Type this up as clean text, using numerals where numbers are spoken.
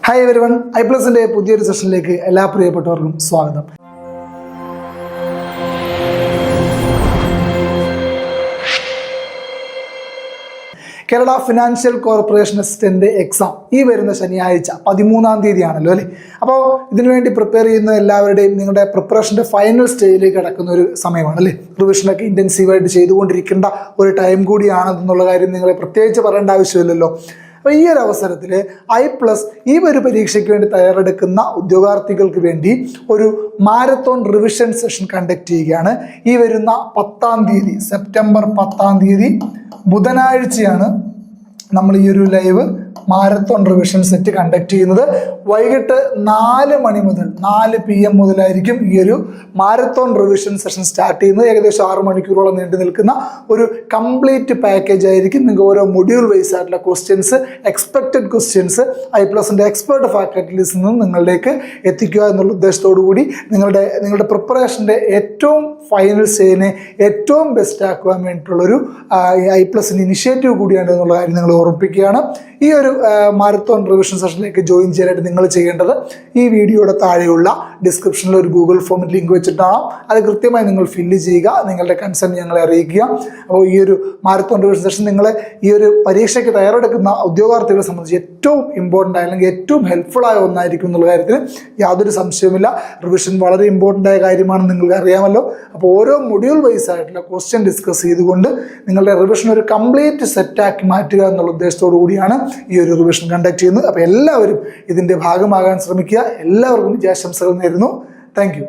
Hi everyone, ഐപ്ലസിന്റെ പുതിയൊരു സെഷനിലേക്ക് എല്ലാ പ്രിയപ്പെട്ടവർക്കും സ്വാഗതം. Kerala financial corporation assistant exam ഈ വരുന്ന ശനിയാഴ്ച 13-ാം തീയതിയാണല്ലോ അല്ലേ. അപ്പോൾ ഇതിനുവേണ്ടി പ്രിപ്പയർ ചെയ്യുന്ന എല്ലാവരുടെയും നിങ്ങളുടെ പ്രിപ്പറേഷൻ്റെ ഫൈനൽ സ്റ്റേജിലേക്ക് കിടക്കുന്ന ഒരു സമയമാണ് അല്ലേ. റിവിഷനൊക്കെ ഇൻറ്റൻസീവായിട്ട് ചെയ്തുകൊണ്ടിരിക്കേണ്ട ഒരു ടൈം കൂടിയാണെന്നുള്ള കാര്യം നിങ്ങളെ പ്രത്യേകിച്ച് പറയേണ്ട ആവശ്യമില്ലല്ലോ. അപ്പോൾ ഈ ഒരു അവസരത്തിൽ I+ ഈ ഒരു പരീക്ഷയ്ക്ക് വേണ്ടി തയ്യാറെടുക്കുന്ന ഉദ്യോഗാർത്ഥികൾക്ക് വേണ്ടി ഒരു മാരത്തോൺ റിവിഷൻ സെഷൻ കണ്ടക്ട് ചെയ്യുകയാണ്. ഈ വരുന്ന 10-ാം തീയതി, സെപ്റ്റംബർ 10-ാം തീയതി ബുധനാഴ്ചയാണ് നമ്മൾ ഈ ഒരു live marathon revision set conduct ചെയ്യുന്നത്. വൈകിട്ട് 4 മണി മുതൽ 4 PM മുതലായിരിക്കും ഈ ഒരു മാരത്തോൺ റിവിഷൻ സെഷൻ സ്റ്റാർട്ട് ചെയ്യുന്നത്. ഏകദേശം 6 മണിക്കൂറോളം നീണ്ടു നിൽക്കുന്ന ഒരു കംപ്ലീറ്റ് പാക്കേജ് ആയിരിക്കും. നിങ്ങൾക്ക് ഓരോ മൊഡ്യൂൾ വൈസ് ആയിട്ടുള്ള ക്വസ്റ്റ്യൻസ്, എക്സ്പെക്റ്റഡ് ക്വസ്റ്റ്യൻസ് I+ന്റെ എക്സ്പേർട്ട് ഫാക്കൽറ്റീസിൽ നിന്നും നിങ്ങളിലേക്ക് എത്തിക്കുക എന്നുള്ള ഉദ്ദേശത്തോടു കൂടി നിങ്ങളുടെ പ്രിപ്പറേഷൻ്റെ ഏറ്റവും ഫൈനൽ സ്റ്റേജിനെ ഏറ്റവും ബെസ്റ്റ് ആക്കുവാൻ വേണ്ടിയിട്ടുള്ളൊരു I+ന്റെ ഇനിഷ്യേറ്റീവ് കൂടിയാണ് എന്നുള്ള കാര്യം നിങ്ങൾ ഓർമ്മിപ്പിക്കുകയാണ്. ഈ ഒരു മാരത്തോൺ റിവിഷൻ സെഷനിലേക്ക് ജോയിൻ ചെയ്യാനായിട്ട് നിങ്ങൾ ചെയ്യേണ്ടത് ഈ വീഡിയോയുടെ താഴെയുള്ള ഡിസ്ക്രിപ്ഷനിൽ ഒരു ഗൂഗിൾ ഫോമിൽ ലിങ്ക് വെച്ചിട്ടാണ്. അത് കൃത്യമായി നിങ്ങൾ ഫില്ല് ചെയ്യുക, നിങ്ങളുടെ കൺസേൺ ഞങ്ങളെ അറിയിക്കുക. അപ്പോൾ ഈ ഒരു മാരത്തോൺ റിവിഷൻ സെഷൻ നിങ്ങളെ ഈ ഒരു പരീക്ഷയ്ക്ക് തയ്യാറെടുക്കുന്ന ഉദ്യോഗാർത്ഥികളെ സംബന്ധിച്ച് ഏറ്റവും ഇമ്പോർട്ടൻ്റ് അല്ലെങ്കിൽ ഏറ്റവും ഹെൽപ്ഫുൾ ആയ ഒന്നായിരിക്കും എന്നുള്ള കാര്യത്തിൽ യാതൊരു സംശയവുമില്ല. റിവിഷൻ വളരെ ഇമ്പോർട്ടൻ്റ് ആയ കാര്യമാണെന്ന് നിങ്ങൾക്ക് അറിയാമല്ലോ. അപ്പോൾ ഓരോ മൊഡ്യൂൾ വൈസ് ആയിട്ടുള്ള ക്വസ്റ്റ്യൻ ഡിസ്കസ് ചെയ്തുകൊണ്ട് നിങ്ങളുടെ റിവിഷൻ ഒരു കംപ്ലീറ്റ് സെറ്റാക്കി മാറ്റുക എന്നുള്ള ഉദ്ദേശത്തോടു കൂടിയാണ് ഈ ഒരു റിവിഷൻ കണ്ടക്ട് ചെയ്യുന്നത്. അപ്പോൾ എല്ലാവരും ഇതിൻ്റെ ഭാഗമാകാൻ ശ്രമിക്കുക. എല്ലാവർക്കും വിജയാശംസകൾ നേരുന്നു. Thank you.